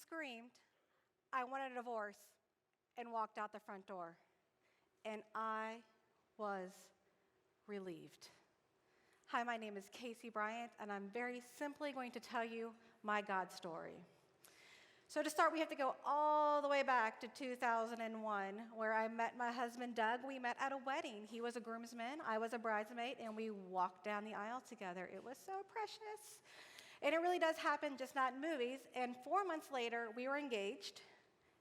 screamed, I wanted a divorce, and walked out the front door. And I was relieved. Hi, my name is Kacie Bryant, and I'm very simply going to tell you my God story. So to start, we have to go all the way back to 2001, where I met my husband, Doug. We met at a wedding. He was a groomsman, I was a bridesmaid, and we walked down the aisle together. It was so precious. And it really does happen, just not in movies. And 4 months later, we were engaged.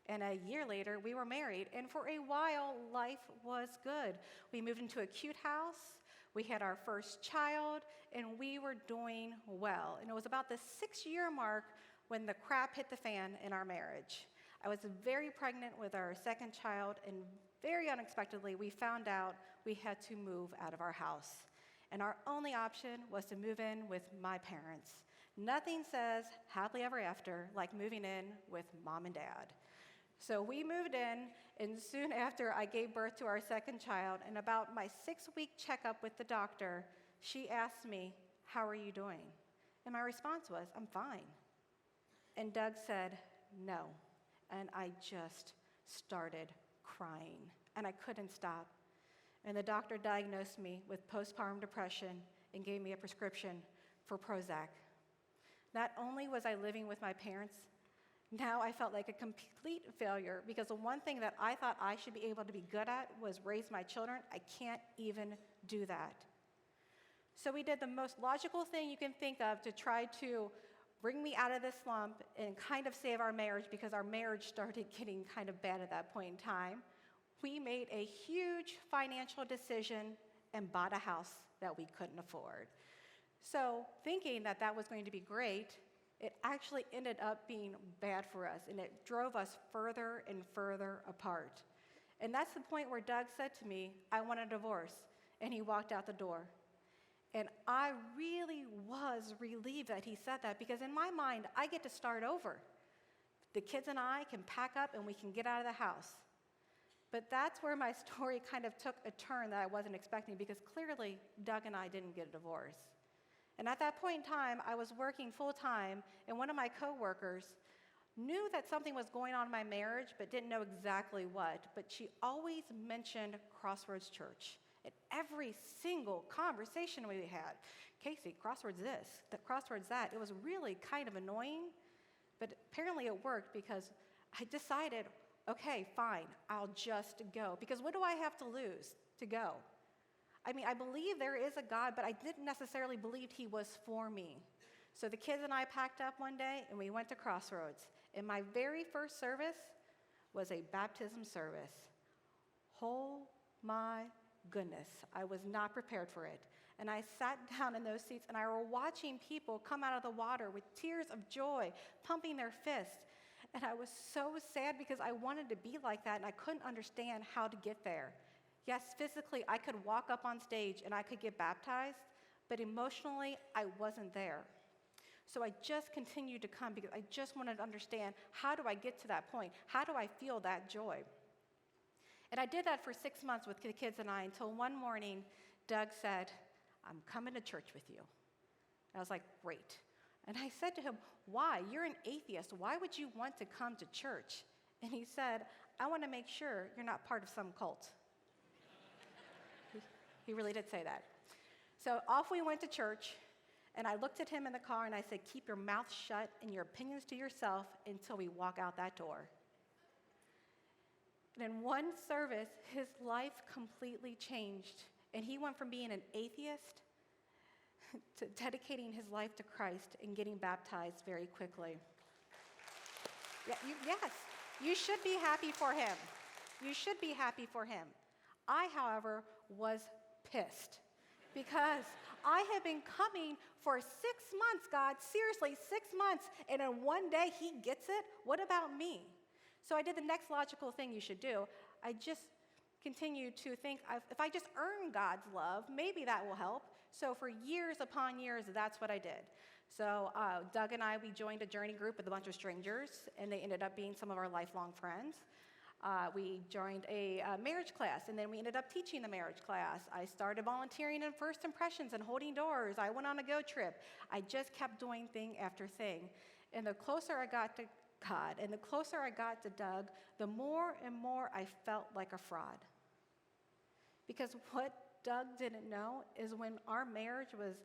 And a year later, we were married. And for a while, life was good. We moved into a cute house. We had our first child, and we were doing well. And it was about the 6-year mark when the crap hit the fan in our marriage. I was very pregnant with our second child, and very unexpectedly, we found out we had to move out of our house. And our only option was to move in with my parents. Nothing says happily ever after like moving in with mom and dad. So we moved in, and soon after I gave birth to our second child, and about my 6-week checkup with the doctor, she asked me, "How are you doing?" And my response was, "I'm fine." And Doug said, "No." And I just started crying, and I couldn't stop. And the doctor diagnosed me with postpartum depression and gave me a prescription for Prozac. Not only was I living with my parents, now I felt like a complete failure because the one thing that I thought I should be able to be good at was raise my children. I can't even do that. So we did the most logical thing you can think of to try to bring me out of this slump and kind of save our marriage because our marriage started getting kind of bad at that point in time. We made a huge financial decision and bought a house that we couldn't afford. So thinking that that was going to be great, it actually ended up being bad for us, and it drove us further and further apart. And that's the point where Doug said to me, "I want a divorce," and he walked out the door. And I really was relieved that he said that because in my mind, I get to start over. The kids and I can pack up and we can get out of the house. But that's where my story kind of took a turn that I wasn't expecting because clearly Doug and I didn't get a divorce. And at that point in time, I was working full-time, and one of my coworkers knew that something was going on in my marriage, but didn't know exactly what. But she always mentioned Crossroads Church. In every single conversation we had, "Kacie, Crossroads this, the Crossroads that." It was really kind of annoying, but apparently it worked because I decided, okay, fine, I'll just go. Because what do I have to lose to go? I mean, I believe there is a God, but I didn't necessarily believe he was for me. So the kids and I packed up one day, and we went to Crossroads. And my very first service was a baptism service. Oh my goodness, I was not prepared for it. And I sat down in those seats, and I were watching people come out of the water with tears of joy, pumping their fists. And I was so sad because I wanted to be like that, and I couldn't understand how to get there. Yes, physically, I could walk up on stage and I could get baptized, but emotionally, I wasn't there. So I just continued to come because I just wanted to understand, how do I get to that point? How do I feel that joy? And I did that for 6 months with the kids and I until one morning, Doug said, "I'm coming to church with you." And I was like, "Great." And I said to him, "Why? You're an atheist. Why would you want to come to church?" And he said, "I want to make sure you're not part of some cult." He really did say that. So off we went to church, and I looked at him in the car and I said, "Keep your mouth shut and your opinions to yourself until we walk out that door." And in one service, his life completely changed, and he went from being an atheist to dedicating his life to Christ and getting baptized very quickly. Yes, you should be happy for him. You should be happy for him. I, however, was pissed because I had been coming for 6 months, God, seriously, 6 months, and in one day he gets it? What about me? So I did the next logical thing you should do. I just continued to think, if I just earn God's love, maybe that will help. So for years upon years, that's what I did. So Doug and I, we joined a journey group with a bunch of strangers, and they ended up being some of our lifelong friends. We joined a marriage class, and then we ended up teaching the marriage class. I started volunteering in First Impressions and holding doors. I went on a go trip. I just kept doing thing after thing. And the closer I got to God. And the closer I got to Doug, the more and more I felt like a fraud. Because what Doug didn't know is when our marriage was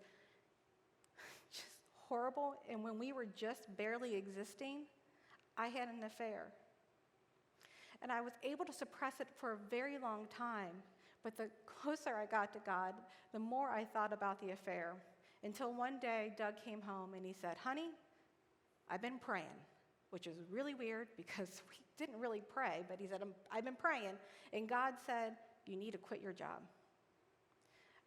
just horrible and when we were just barely existing, I had an affair. And I was able to suppress it for a very long time. But the closer I got to God, the more I thought about the affair. Until one day, Doug came home and he said, "Honey, I've been praying," which is really weird because we didn't really pray, but he said, "I've been praying." And God said, "You need to quit your job."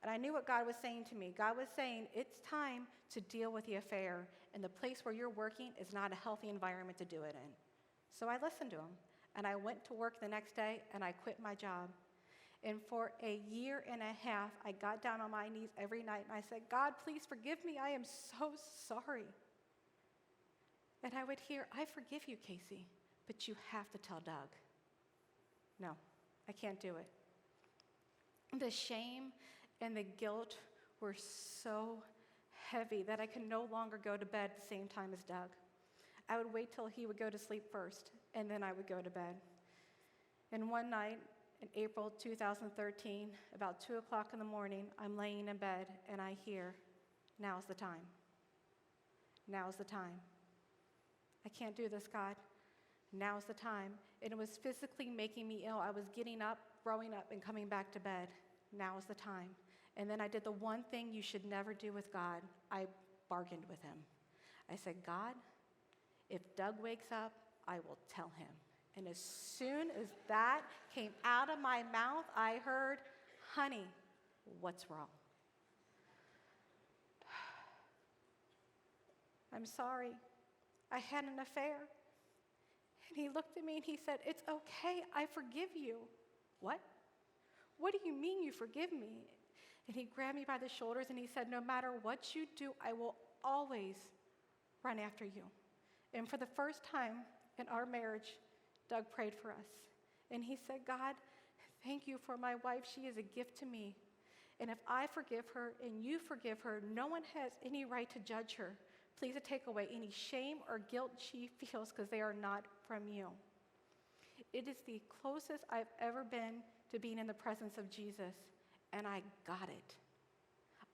And I knew what God was saying to me. God was saying, it's time to deal with the affair, and the place where you're working is not a healthy environment to do it in. So I listened to him, and I went to work the next day, and I quit my job. And for a year and a half, I got down on my knees every night, and I said, "God, please forgive me. I am so sorry." And I would hear, "I forgive you, Kacie, but you have to tell Doug." No, I can't do it. The shame and the guilt were so heavy that I could no longer go to bed at the same time as Doug. I would wait till he would go to sleep first, and then I would go to bed. And one night in April 2013, about 2 o'clock in the morning, I'm laying in bed, and I hear, "Now's the time. Now's the time. I can't do this, God. Now's the time." And it was physically making me ill. I was getting up, throwing up, and coming back to bed. Now's the time. And then I did the one thing you should never do with God. I bargained with him. I said, "God, if Doug wakes up, I will tell him." And as soon as that came out of my mouth, I heard, "Honey, what's wrong?" "I'm sorry. I had an affair." And he looked at me and he said, "It's okay. I forgive you." "What? What do you mean you forgive me?" And he grabbed me by the shoulders and he said, "No matter what you do, I will always run after you." And for the first time in our marriage, Doug prayed for us. And he said, "God, thank you for my wife. She is a gift to me. And if I forgive her and you forgive her, no one has any right to judge her. Please take away any shame or guilt she feels because they are not from you." It is the closest I've ever been to being in the presence of Jesus, and I got it.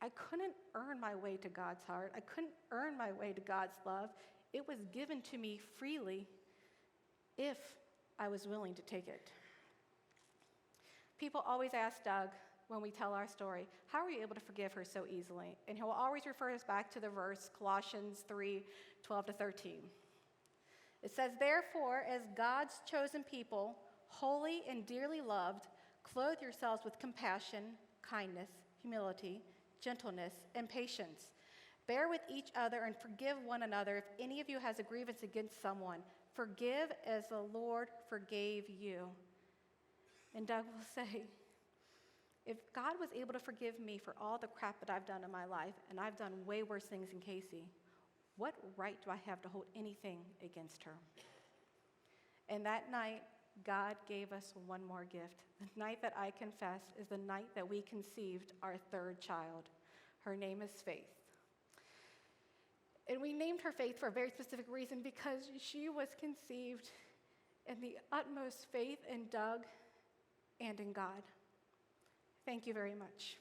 I couldn't earn my way to God's heart. I couldn't earn my way to God's love. It was given to me freely if I was willing to take it. People always ask Doug when we tell our story, "How are you able to forgive her so easily?" And he'll always refer us back to the verse, Colossians 3:12-13. It says, "Therefore, as God's chosen people, holy and dearly loved, clothe yourselves with compassion, kindness, humility, gentleness, and patience. Bear with each other and forgive one another if any of you has a grievance against someone. Forgive as the Lord forgave you." And Doug will say, if God was able to forgive me for all the crap that I've done in my life, and I've done way worse things than Kacie, what right do I have to hold anything against her? And that night, God gave us one more gift. The night that I confess is the night that we conceived our third child. Her name is Faith. And we named her Faith for a very specific reason, because she was conceived in the utmost faith in Doug and in God. Thank you very much.